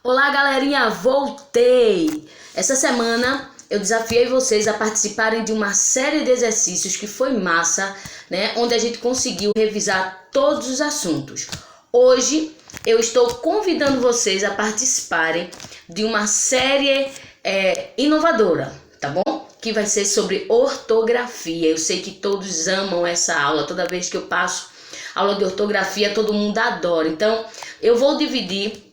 Olá, galerinha, voltei! Essa semana eu desafiei vocês a participarem de uma série de exercícios que foi massa, né? Onde a gente conseguiu revisar todos os assuntos. Hoje eu estou convidando vocês a participarem de uma série inovadora, tá bom? Que vai ser sobre ortografia. Eu sei que todos amam essa aula. Toda vez que eu passo aula de ortografia, todo mundo adora. Então, eu vou dividir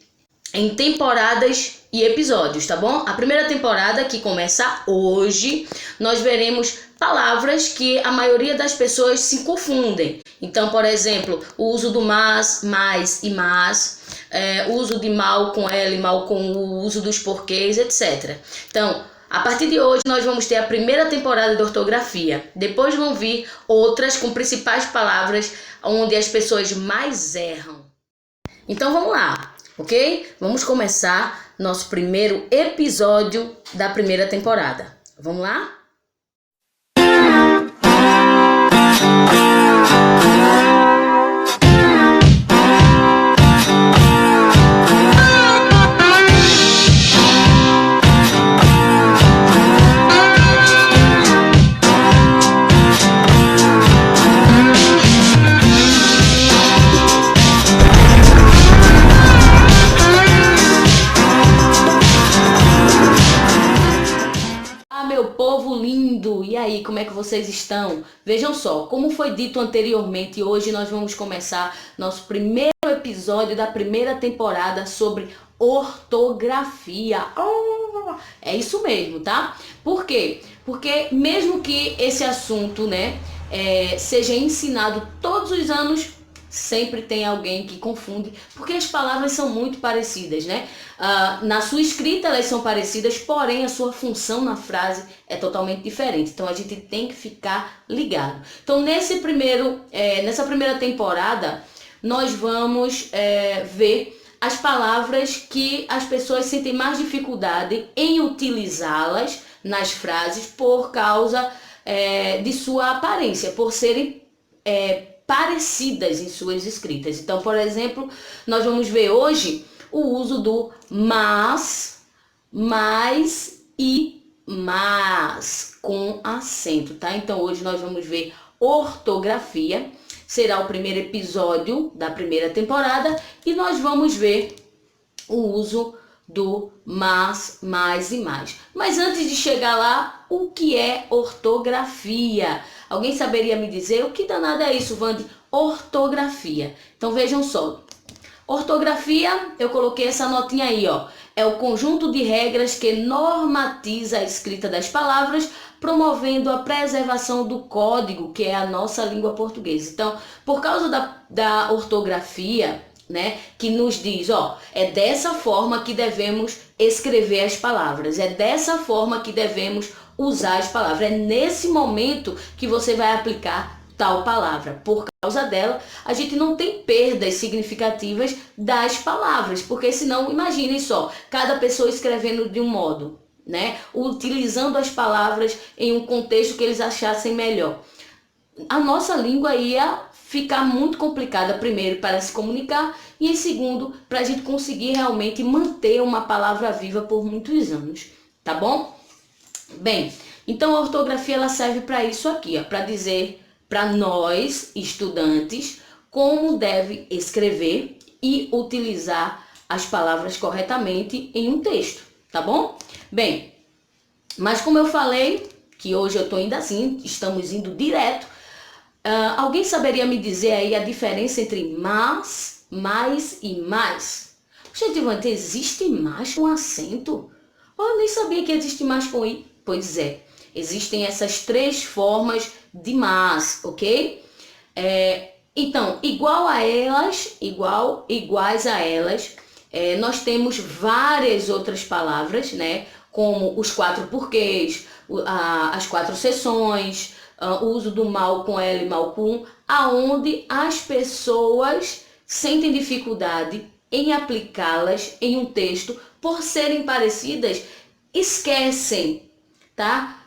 em temporadas e episódios, tá bom? A primeira temporada, que começa hoje, nós veremos palavras que a maioria das pessoas se confundem. Então, por exemplo, o uso do mas, mais e mas, o uso de mal com L, mal com U, o uso dos porquês, etc. Então, a partir de hoje, nós vamos ter a primeira temporada de ortografia. Depois vão vir outras com principais palavras onde as pessoas mais erram. Então, vamos lá. Ok? Vamos começar nosso primeiro episódio da primeira temporada. Vamos lá? Meu povo lindo, e aí, como é que vocês estão? Vejam só, como foi dito anteriormente, hoje nós vamos começar nosso primeiro episódio da primeira temporada sobre ortografia. É isso mesmo, tá? Por quê? Porque mesmo que esse assunto, seja ensinado todos os anos, sempre tem alguém que confunde, porque as palavras são muito parecidas, né? Na sua escrita elas são parecidas, porém a sua função na frase é totalmente diferente. Então a gente tem que ficar ligado. Então nessa primeira temporada, nós vamos ver as palavras que as pessoas sentem mais dificuldade em utilizá-las nas frases por causa de sua aparência, por serem parecidas em suas escritas. Então, por exemplo, nós vamos ver hoje o uso do mas, mais e mas com acento, tá? Então, hoje nós vamos ver ortografia. Será o primeiro episódio da primeira temporada e nós vamos ver o uso do mas, mais e mais. Mas antes de chegar lá, o que é ortografia? Alguém saberia me dizer o que danado é isso, Vande? Ortografia. Então vejam só. Ortografia, eu coloquei essa notinha aí, ó. É o conjunto de regras que normatiza a escrita das palavras, promovendo a preservação do código, que é a nossa língua portuguesa. Então, por causa da ortografia, que nos diz, é dessa forma que devemos escrever as palavras, é dessa forma que devemos usar as palavras, é nesse momento que você vai aplicar tal palavra. Por causa dela, a gente não tem perdas significativas das palavras, porque senão, imaginem só, cada pessoa escrevendo de um modo, utilizando as palavras em um contexto que eles achassem melhor. A nossa língua ia ficar muito complicada, primeiro, para se comunicar e, em segundo, para a gente conseguir realmente manter uma palavra viva por muitos anos, tá bom? Bem, então a ortografia ela serve para isso aqui, para dizer para nós, estudantes, como deve escrever e utilizar as palavras corretamente em um texto, tá bom? Bem, mas como eu falei, que hoje eu estou indo assim, estamos indo direto, alguém saberia me dizer aí a diferença entre mas, mais e mais? Gente, existe mais com acento? Eu nem sabia que existe mais com i. Pois é, existem essas três formas de mas, ok? Então, iguais a elas, nós temos várias outras palavras, como os quatro porquês, as quatro seções, o uso do mal com L, mal com U, aonde as pessoas sentem dificuldade em aplicá-las em um texto por serem parecidas, esquecem, tá?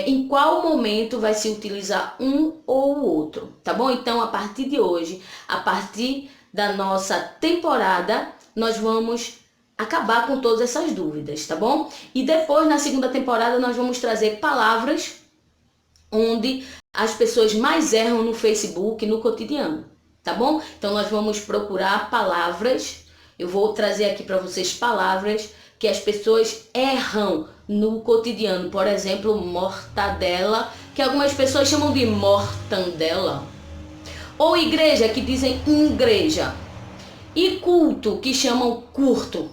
Em qual momento vai se utilizar um ou o outro, tá bom? Então, a partir de hoje, a partir da nossa temporada, nós vamos acabar com todas essas dúvidas, tá bom? E depois, na segunda temporada, nós vamos trazer palavras onde as pessoas mais erram no Facebook, no cotidiano, tá bom? Então nós vamos procurar palavras, eu vou trazer aqui para vocês palavras que as pessoas erram no cotidiano. Por exemplo, mortadela, que algumas pessoas chamam de mortandela. Ou igreja, que dizem igreja. E culto, que chamam curto.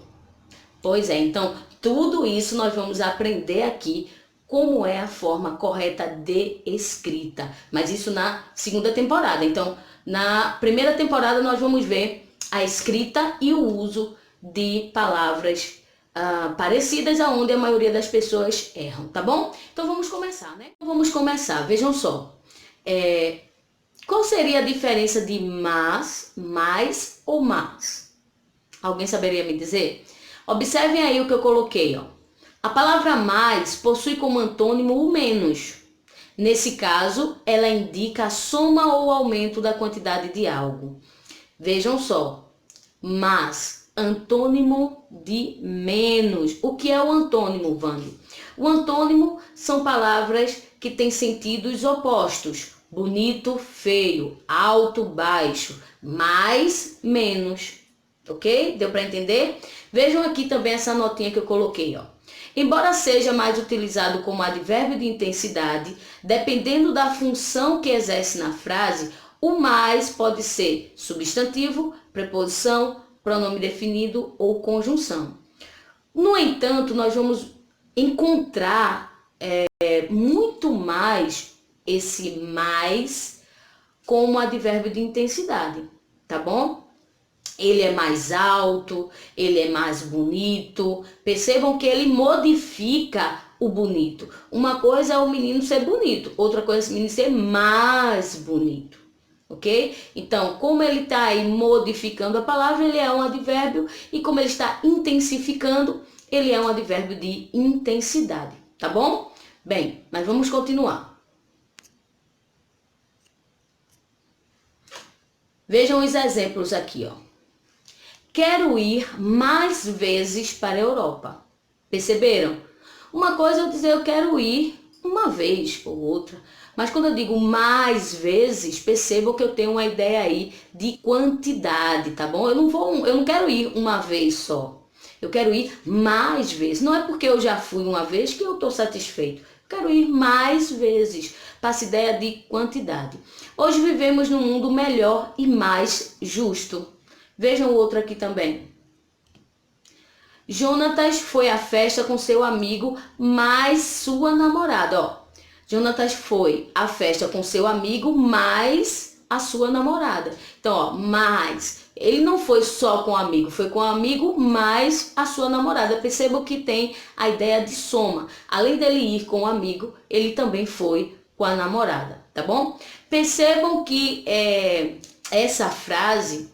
Pois é, então tudo isso nós vamos aprender aqui como é a forma correta de escrita. Mas isso na segunda temporada. Então, na primeira temporada nós vamos ver a escrita e o uso de palavras parecidas, aonde a maioria das pessoas erram, tá bom? Então vamos começar, né? Vamos começar, vejam só. Qual seria a diferença de mas, mais ou mas? Alguém saberia me dizer? Observem aí o que eu coloquei, ó. A palavra mais possui como antônimo o menos. Nesse caso, ela indica a soma ou aumento da quantidade de algo. Vejam só, mas, antônimo de menos. O que é o antônimo, Vânia? O antônimo são palavras que têm sentidos opostos. Bonito, feio, alto, baixo, mais, menos. Ok? Deu para entender? Vejam aqui também essa notinha que eu coloquei, ó. Embora seja mais utilizado como advérbio de intensidade, dependendo da função que exerce na frase, o mais pode ser substantivo, preposição, pronome definido ou conjunção. No entanto, nós vamos encontrar muito mais esse mais como advérbio de intensidade, tá bom? Ele é mais alto, ele é mais bonito. Percebam que ele modifica o bonito. Uma coisa é o menino ser bonito, outra coisa é o menino ser mais bonito, ok? Então, como ele está aí modificando a palavra, ele é um advérbio, e como ele está intensificando, ele é um advérbio de intensidade, tá bom? Bem, mas vamos continuar. Vejam os exemplos aqui, ó. Quero ir mais vezes para a Europa. Perceberam? Uma coisa é eu dizer eu quero ir uma vez ou outra. Mas quando eu digo mais vezes, percebam que eu tenho uma ideia aí de quantidade, tá bom? Eu não quero ir uma vez só. Eu quero ir mais vezes. Não é porque eu já fui uma vez que eu estou satisfeito. Eu quero ir mais vezes. Passa ideia de quantidade. Hoje vivemos num mundo melhor e mais justo. Vejam o outro aqui também. Jonatas foi à festa com seu amigo mais sua namorada. Ó, Jonatas foi à festa com seu amigo mais a sua namorada. Então, ó, mais. Ele não foi só com o amigo, foi com o amigo mais a sua namorada. Percebam que tem a ideia de soma. Além dele ir com o amigo, ele também foi com a namorada, tá bom? Percebam que essa frase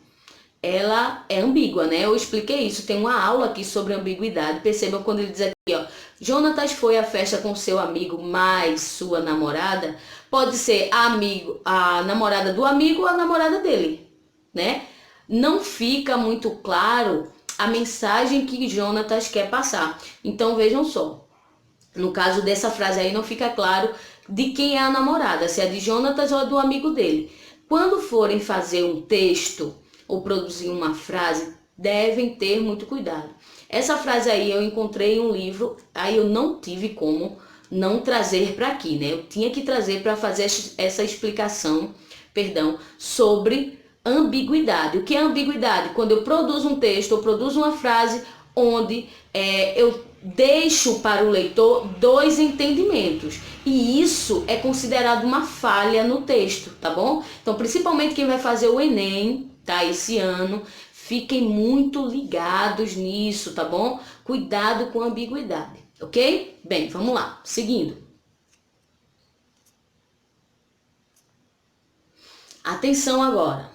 ela é ambígua, né? Eu expliquei isso, tem uma aula aqui sobre ambiguidade. Percebam quando ele diz aqui, ó, Jonatas foi à festa com seu amigo mais sua namorada. Pode ser a namorada do amigo ou a namorada dele, né? Não fica muito claro a mensagem que Jonatas quer passar. Então vejam só, no caso dessa frase aí não fica claro de quem é a namorada, se é de Jonatas ou do amigo dele. Quando forem fazer um texto ou produzir uma frase, devem ter muito cuidado. Essa frase aí eu encontrei em um livro, aí eu não tive como não trazer para aqui, né? Eu tinha que trazer para fazer essa explicação, sobre ambiguidade. O que é ambiguidade? Quando eu produzo um texto, eu produzo uma frase onde eu deixo para o leitor dois entendimentos. E isso é considerado uma falha no texto, tá bom? Então, principalmente quem vai fazer o Enem, tá? Esse ano, fiquem muito ligados nisso, tá bom? Cuidado com a ambiguidade, ok? Bem, vamos lá, seguindo. Atenção agora.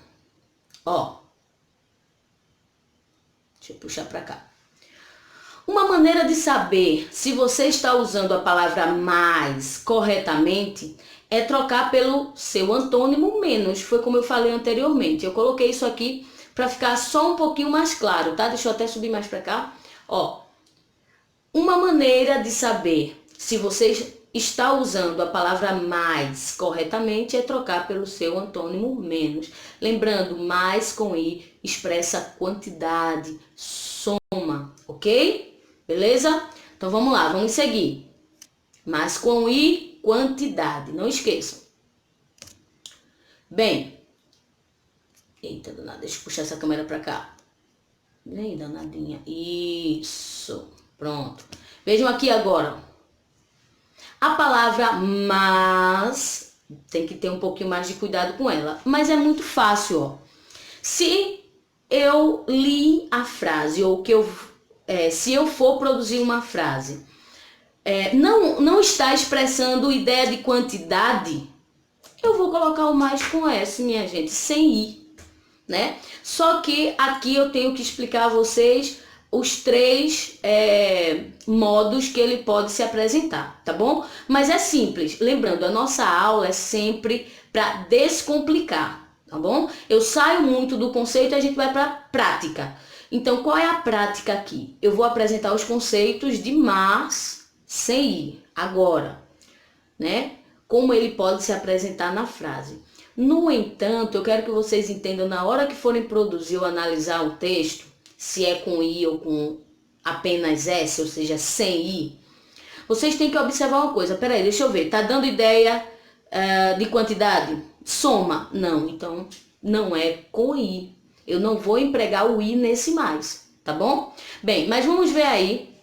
Ó. Deixa eu puxar para cá. Uma maneira de saber se você está usando a palavra mais corretamente é trocar pelo seu antônimo menos. Foi como eu falei anteriormente. Eu coloquei isso aqui para ficar só um pouquinho mais claro, tá? Deixa eu até subir mais para cá. Ó, uma maneira de saber se você está usando a palavra mais corretamente é trocar pelo seu antônimo menos. Lembrando, mais com i expressa quantidade, soma, ok? Beleza? Então vamos lá, vamos seguir. Mais com i, quantidade, não esqueçam. Bem, eita, danada, deixa eu puxar essa câmera pra cá. Bem, danadinha, isso, pronto. Vejam aqui agora, a palavra mas, tem que ter um pouquinho mais de cuidado com ela, mas é muito fácil, ó. Se eu li a frase, ou que se eu for produzir uma frase, não está expressando ideia de quantidade, eu vou colocar o mais com S, minha gente, sem i, né? Só que aqui eu tenho que explicar a vocês os três modos que ele pode se apresentar, tá bom? Mas é simples, lembrando, a nossa aula é sempre para descomplicar, tá bom? Eu saio muito do conceito e a gente vai para prática. Então, qual é a prática aqui? Eu vou apresentar os conceitos de mas sem i, agora, né? Como ele pode se apresentar na frase. No entanto, eu quero que vocês entendam, na hora que forem produzir ou analisar um texto, se é com i ou com apenas s, ou seja, sem i, vocês têm que observar uma coisa. Peraí, deixa eu ver, tá dando ideia de quantidade? Soma? Não, então não é com i. Eu não vou empregar o i nesse mais, tá bom? Bem, mas vamos ver aí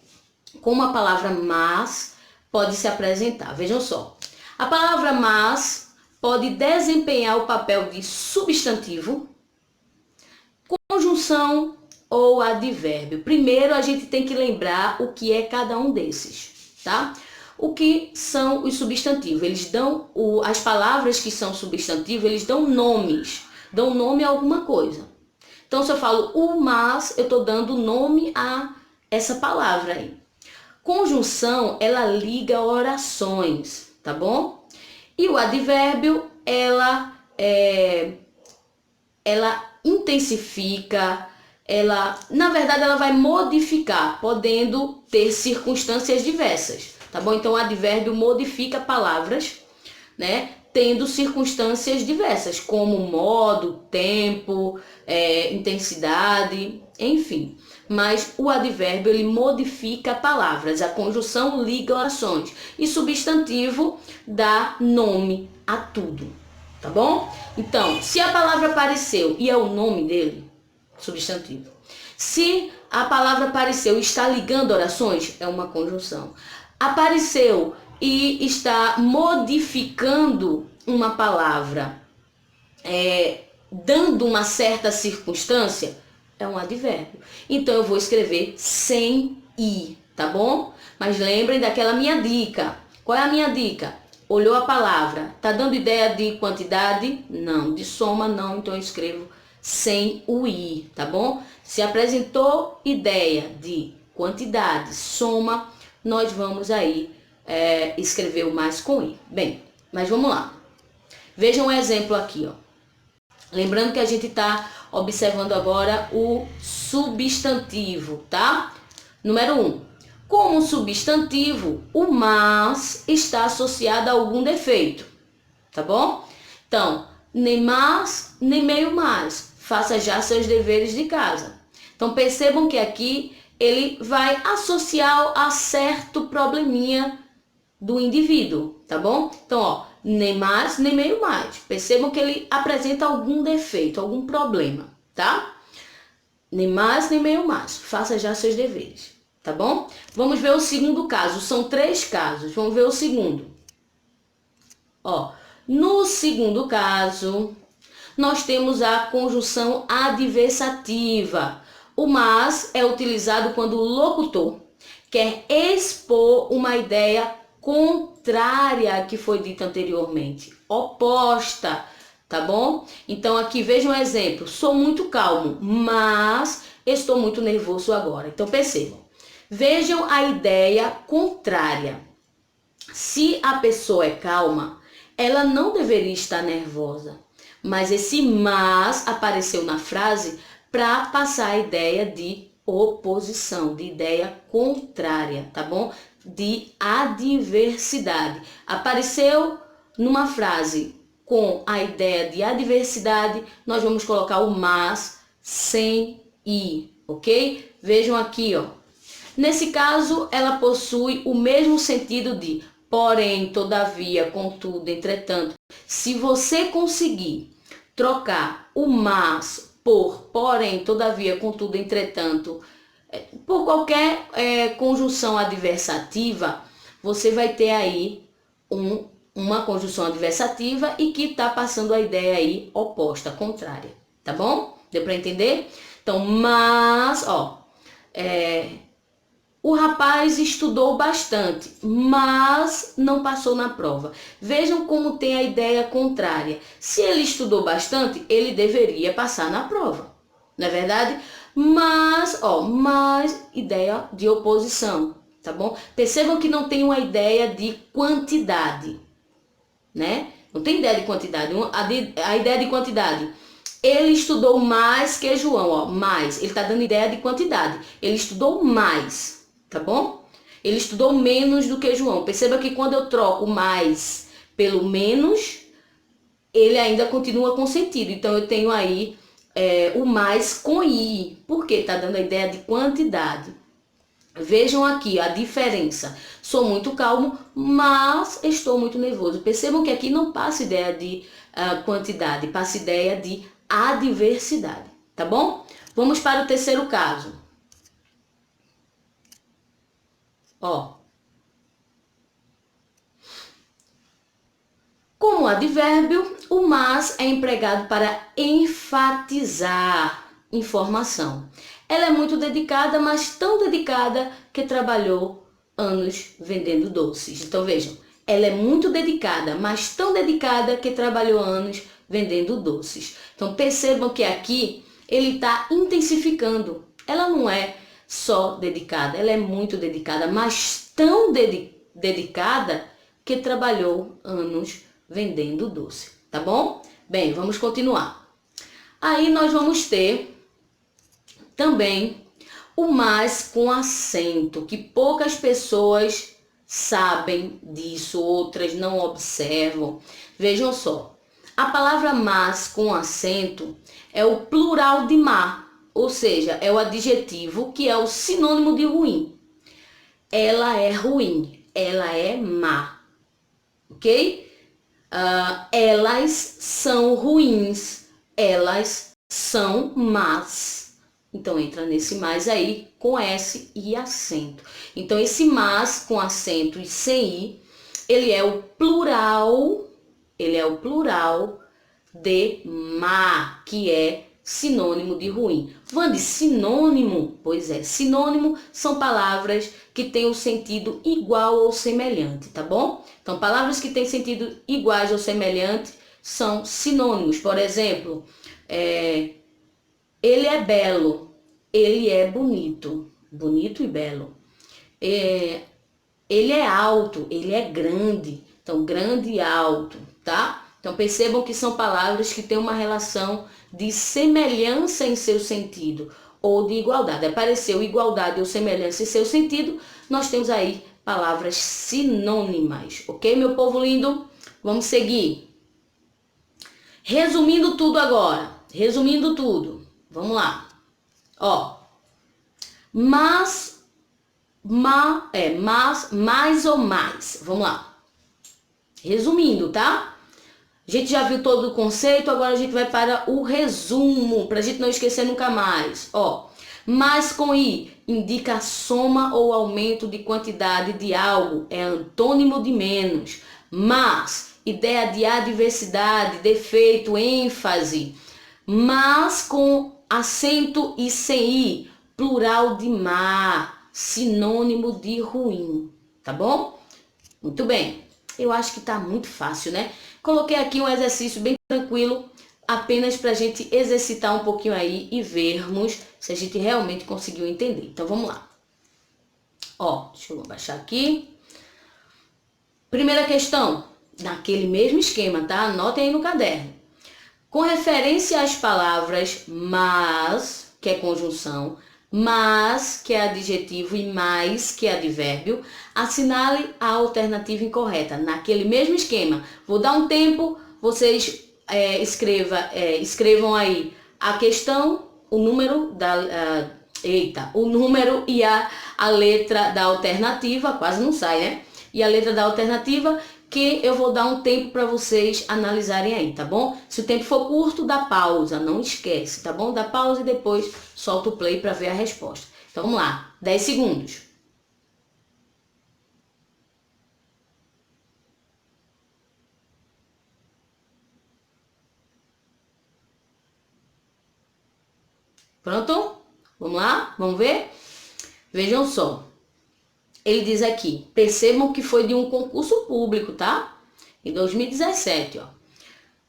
como a palavra mas pode se apresentar. Vejam só. A palavra mas pode desempenhar o papel de substantivo, conjunção ou advérbio. Primeiro a gente tem que lembrar o que é cada um desses, tá? O que são os substantivos? Eles dão, as palavras que são substantivo, eles dão nomes, dão nome a alguma coisa. Então, se eu falo o mas, eu estou dando nome a essa palavra aí. Conjunção, ela liga orações, tá bom? E o advérbio, ela intensifica, na verdade, ela vai modificar, podendo ter circunstâncias diversas, tá bom? Então, o advérbio modifica palavras, né? Tendo circunstâncias diversas, como modo, tempo, intensidade, enfim. Mas o advérbio, ele modifica palavras, a conjunção liga orações. E substantivo dá nome a tudo, tá bom? Então, se a palavra apareceu e é o nome dele, substantivo. Se a palavra apareceu e está ligando orações, é uma conjunção. Apareceu e está modificando uma palavra, dando uma certa circunstância, é um advérbio. Então, eu vou escrever sem i, tá bom? Mas lembrem daquela minha dica. Qual é a minha dica? Olhou a palavra, tá dando ideia de quantidade? Não. De soma, não. Então, eu escrevo sem o i, tá bom? Se apresentou ideia de quantidade, soma, nós vamos aí escrever o mais com i. Bem, mas vamos lá. Vejam um exemplo aqui, ó. Lembrando que a gente está observando agora o substantivo, tá? Número 1. Como substantivo, o mas está associado a algum defeito, tá bom? Então, nem mais, nem meio mais. Faça já seus deveres de casa. Então, percebam que aqui ele vai associar a certo probleminha do indivíduo, tá bom? Então, ó, nem mais, nem meio mais. Percebam que ele apresenta algum defeito, algum problema, tá? Nem mais, nem meio mais. Faça já seus deveres, tá bom? Vamos ver o segundo caso. São 3 casos. Vamos ver o segundo. Ó, no segundo caso, nós temos a conjunção adversativa. O mas é utilizado quando o locutor quer expor uma ideia contrária à que foi dita anteriormente, oposta, tá bom? Então aqui veja um exemplo, sou muito calmo, mas estou muito nervoso agora. Então percebam, vejam a ideia contrária. Se a pessoa é calma, ela não deveria estar nervosa, mas esse mas apareceu na frase para passar a ideia de oposição, de ideia contrária, tá bom? De adversidade. Apareceu numa frase com a ideia de adversidade, nós vamos colocar o mas sem i, ok? Vejam aqui, ó. Nesse caso, ela possui o mesmo sentido de porém, todavia, contudo, entretanto. Se você conseguir trocar o mas por porém, todavia, contudo, entretanto, por qualquer conjunção adversativa, você vai ter aí uma conjunção adversativa e que está passando a ideia aí oposta, contrária, tá bom? Deu para entender? Então, mas, ó, o rapaz estudou bastante, mas não passou na prova. Vejam como tem a ideia contrária. Se ele estudou bastante, ele deveria passar na prova, não é verdade? Mas, ó, mas ideia de oposição, tá bom? Percebam que não tem uma ideia de quantidade, né? Não tem ideia de quantidade. A ideia de quantidade. Ele estudou mais que João, ó, mais. Ele está dando ideia de quantidade. Ele estudou mais, tá bom? Ele estudou menos do que João. Perceba que quando eu troco mais pelo menos, ele ainda continua com sentido. Então, eu tenho aí o mais com i, porque está dando a ideia de quantidade. Vejam aqui a diferença. Sou muito calmo, mas estou muito nervoso. Percebam que aqui não passa ideia de quantidade, passa ideia de adversidade, tá bom? Vamos para o terceiro caso. Ó. Como advérbio, o mas é empregado para enfatizar informação. Ela é muito dedicada, mas tão dedicada que trabalhou anos vendendo doces. Então vejam, ela é muito dedicada, mas tão dedicada que trabalhou anos vendendo doces. Então percebam que aqui ele está intensificando. Ela não é só dedicada, ela é muito dedicada, mas tão dedicada que trabalhou anos vendendo doce, tá bom? Bem, vamos continuar. Aí nós vamos ter também o mais com acento, que poucas pessoas sabem disso, outras não observam. Vejam só, a palavra mas com acento é o plural de má, ou seja, é o adjetivo que é o sinônimo de ruim. Ela é ruim, ela é má, ok? Elas são ruins, elas são más. Então entra nesse mais aí com S e acento. Então esse mas com acento e sem i, ele é o plural de má, que é sinônimo de ruim. Vande, sinônimo? Pois é, sinônimo são palavras que têm o sentido igual ou semelhante, tá bom? Então, palavras que têm sentido iguais ou semelhante são sinônimos. Por exemplo, ele é belo, ele é bonito, bonito e belo. Ele é alto, ele é grande, então grande e alto, tá? Então percebam que são palavras que têm uma relação de semelhança em seu sentido ou de igualdade. Apareceu igualdade ou semelhança em seu sentido, nós temos aí palavras sinônimas, ok, meu povo lindo? Vamos seguir. Resumindo tudo agora, resumindo tudo, vamos lá. Ó, mais ou mais, vamos lá. Resumindo, tá? A gente já viu todo o conceito, agora a gente vai para o resumo, para a gente não esquecer nunca mais. Ó, mais com i indica a soma ou aumento de quantidade de algo, é antônimo de menos. Mas, ideia de adversidade, defeito, ênfase. Mas com acento e sem i, plural de má, sinônimo de ruim, tá bom? Muito bem, eu acho que tá muito fácil, né? Coloquei aqui um exercício bem tranquilo, apenas para a gente exercitar um pouquinho aí e vermos se a gente realmente conseguiu entender. Então, vamos lá. Ó, deixa eu abaixar aqui. Primeira questão, naquele mesmo esquema, tá? Anotem aí no caderno. Com referência às palavras mas, que é conjunção, mas, que é adjetivo, e mais, que é advérbio, assinale a alternativa incorreta. Naquele mesmo esquema, vou dar um tempo, vocês escrevam aí a questão, o número o número e a letra da alternativa, quase não sai, né? E a letra da alternativa, que eu vou dar um tempo para vocês analisarem aí, tá bom? Se o tempo for curto, dá pausa, não esquece, tá bom? Dá pausa e depois solta o play para ver a resposta. Então vamos lá, 10 segundos. Pronto? Vamos lá? Vamos ver? Vejam só. Ele diz aqui, percebam que foi de um concurso público, tá? Em 2017, ó.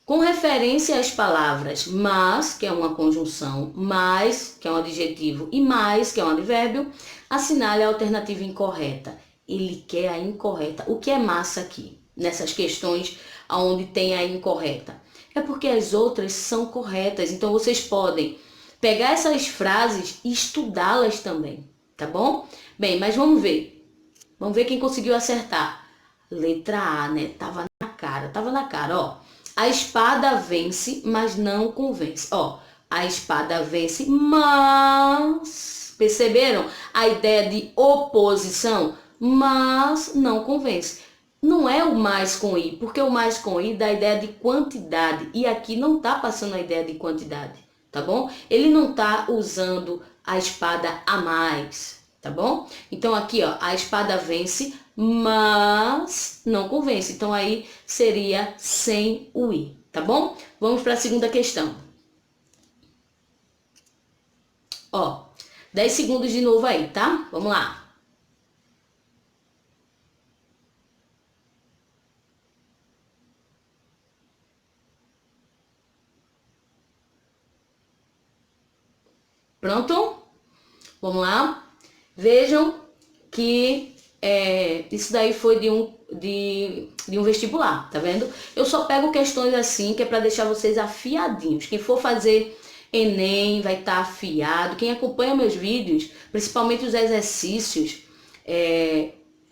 Com referência às palavras mas, que é uma conjunção, mais, que é um adjetivo, e mais, que é um advérbio, assinale a alternativa incorreta. Ele quer a incorreta. O que é massa aqui, nessas questões onde tem a incorreta? É porque as outras são corretas. Então, vocês podem pegar essas frases e estudá-las também, tá bom? Bem, mas vamos ver. Vamos ver quem conseguiu acertar. Letra A, né? Tava na cara, ó. A espada vence, mas não convence. Ó, a espada vence, mas... Perceberam a ideia de oposição? Mas não convence. Não é o mais com i, porque o mais com i dá a ideia de quantidade. E aqui não tá passando a ideia de quantidade, tá bom? Ele não tá usando a espada a mais, tá bom? Então aqui, ó, a espada vence, mas não convence. Então aí seria sem o i, tá bom? Vamos para a segunda questão. Ó, 10 segundos de novo aí, tá? Vamos lá. Pronto? Vamos lá? Vejam que isso daí foi de um vestibular, tá vendo? Eu só pego questões assim, que é para deixar vocês afiadinhos. Quem for fazer Enem vai estar afiado. Quem acompanha meus vídeos, principalmente os exercícios,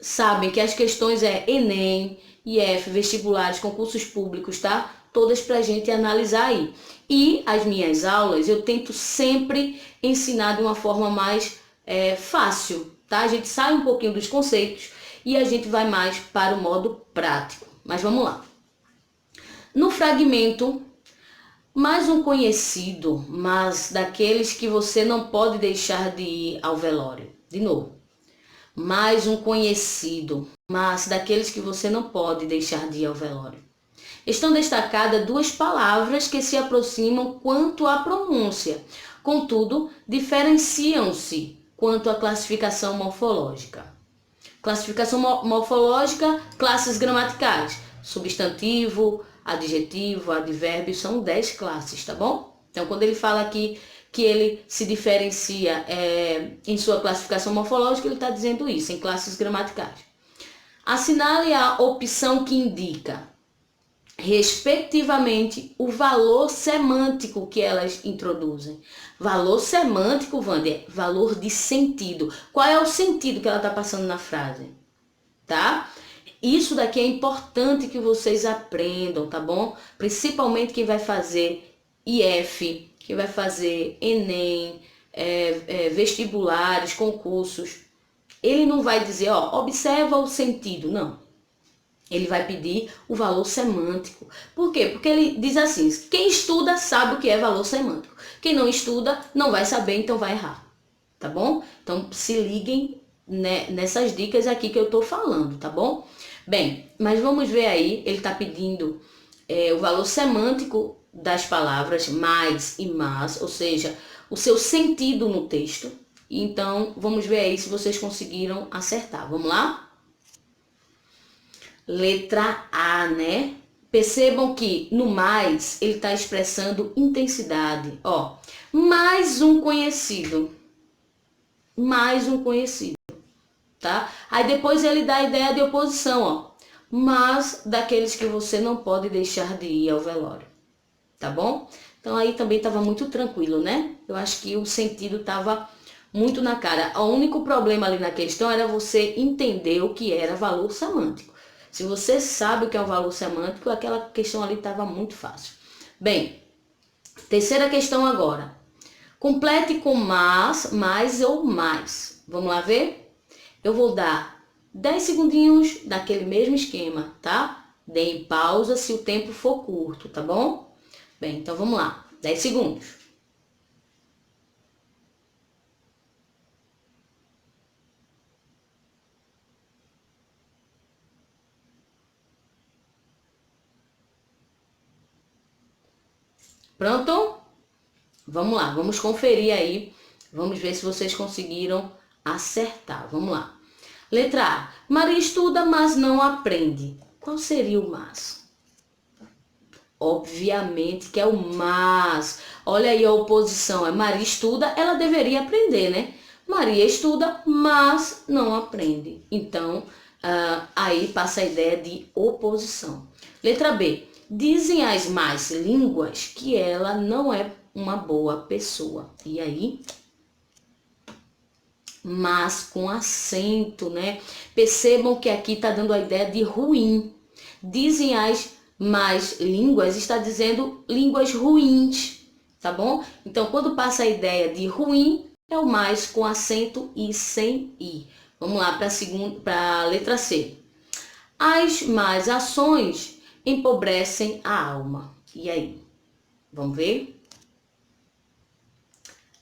sabem que as questões Enem, IF, vestibulares, concursos públicos, tá? Todas pra gente analisar aí. E as minhas aulas eu tento sempre ensinar de uma forma mais fácil, tá? A gente sai um pouquinho dos conceitos e a gente vai mais para o modo prático. Mas vamos lá. No fragmento, mais um conhecido, mas daqueles que você não pode deixar de ir ao velório. De novo. Mais um conhecido, mas daqueles que você não pode deixar de ir ao velório. Estão destacadas duas palavras que se aproximam quanto à pronúncia, contudo, diferenciam-se quanto à classificação morfológica. Classificação morfológica, classes gramaticais, substantivo, adjetivo, advérbio, são 10 classes, tá bom? Então, quando ele fala aqui que ele se diferencia em sua classificação morfológica, ele está dizendo isso, em classes gramaticais. Assinale a opção que indica, respectivamente, o valor semântico que elas introduzem. Valor semântico, Wander, valor de sentido. Qual é o sentido que ela está passando na frase? Tá? Isso daqui é importante que vocês aprendam, tá bom? Principalmente quem vai fazer IF, quem vai fazer Enem, vestibulares, concursos. Ele não vai dizer, ó, observa o sentido, não. Ele vai pedir o valor semântico. Por quê? Porque ele diz assim, quem estuda sabe o que é valor semântico. Quem não estuda não vai saber, então vai errar. Tá bom? Então se liguem nessas dicas aqui que eu tô falando, tá bom? Bem, mas vamos ver aí, ele tá pedindo o valor semântico das palavras mais e mas, ou seja, o seu sentido no texto. Então, vamos ver aí se vocês conseguiram acertar. Vamos lá? Letra A, né? Percebam que no mais ele está expressando intensidade. Ó, mais um conhecido. Mais um conhecido, tá? Aí depois ele dá a ideia de oposição, ó. Mas daqueles que você não pode deixar de ir ao velório, tá bom? Então aí também estava muito tranquilo, né? Eu acho que o sentido estava muito na cara. O único problema ali na questão era você entender o que era valor semântico. Se você sabe o que é o valor semântico, aquela questão ali estava muito fácil. Bem, terceira questão agora. Complete com mas, mais ou mais. Vamos lá ver? Eu vou dar 10 segundinhos daquele mesmo esquema, tá? Deem pausa se o tempo for curto, tá bom? Bem, então vamos lá. 10 segundos. Pronto? Vamos lá, vamos conferir aí. Vamos ver se vocês conseguiram acertar. Vamos lá. Letra A. Maria estuda, mas não aprende. Qual seria o mas? Obviamente que é o mas. Olha aí a oposição. É Maria estuda, ela deveria aprender, né? Maria estuda, mas não aprende. Então, aí passa a ideia de oposição. Letra B. Dizem as más línguas que ela não é uma boa pessoa. E aí? Mas com acento, né? Percebam que aqui está dando a ideia de ruim. Dizem as más línguas, está dizendo línguas ruins, tá bom? Então, quando passa a ideia de ruim, é o mais com acento e sem i. Vamos lá para a letra C. As más ações empobrecem a alma. E aí? Vamos ver?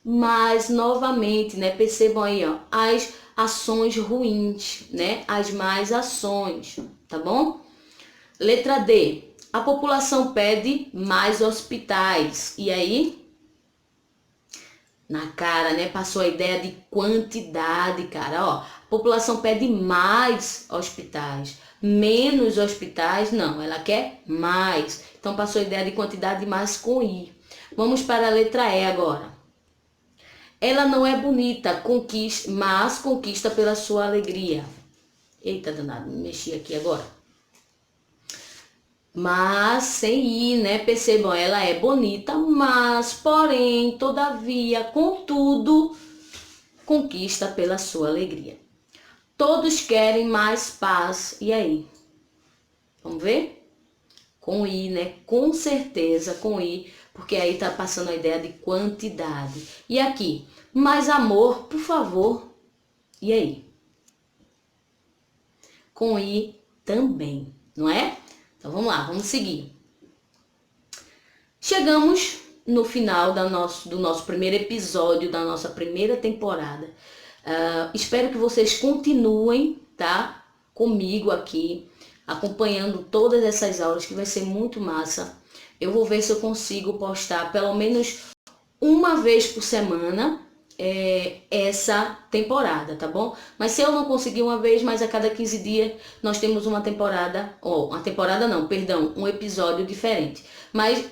Mas, novamente, né? Percebam aí, ó, as ações ruins, né? As más ações, tá bom? Letra D. A população pede mais hospitais. E aí? Na cara, né? Passou a ideia de quantidade, cara. Ó, a população pede mais hospitais. Menos hospitais, não. Ela quer mais. Então, passou a ideia de quantidade mais com I. Vamos para a letra E agora. Ela não é bonita, mas conquista pela sua alegria. Eita, danado, me mexi aqui agora. Mas sem i, né? Percebam, ela é bonita, mas, porém, todavia, contudo, conquista pela sua alegria. Todos querem mais paz. E aí? Vamos ver? Com i, né? Com certeza, com i, porque aí tá passando a ideia de quantidade. E aqui, mais amor, por favor. E aí? Com i também, não é? Então vamos lá, vamos seguir. Chegamos no final do nosso primeiro episódio, da nossa primeira temporada. Espero que vocês continuem, tá? Comigo aqui, acompanhando todas essas aulas, que vai ser muito massa. Eu vou ver se eu consigo postar pelo menos uma vez por semana essa temporada, tá bom? Mas se eu não conseguir uma vez, mas a cada 15 dias nós temos uma temporada, um episódio diferente. Mas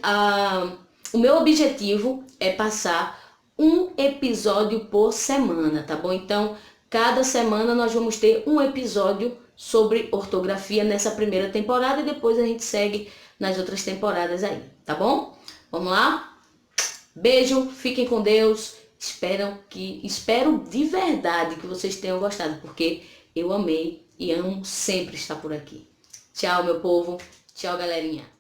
o meu objetivo é passar um episódio por semana, tá bom? Então, cada semana nós vamos ter um episódio sobre ortografia nessa primeira temporada e depois a gente segue nas outras temporadas aí, tá bom? Vamos lá? Beijo, fiquem com Deus. Espero de verdade que vocês tenham gostado, porque eu amei e amo sempre estar por aqui. Tchau, meu povo. Tchau, galerinha.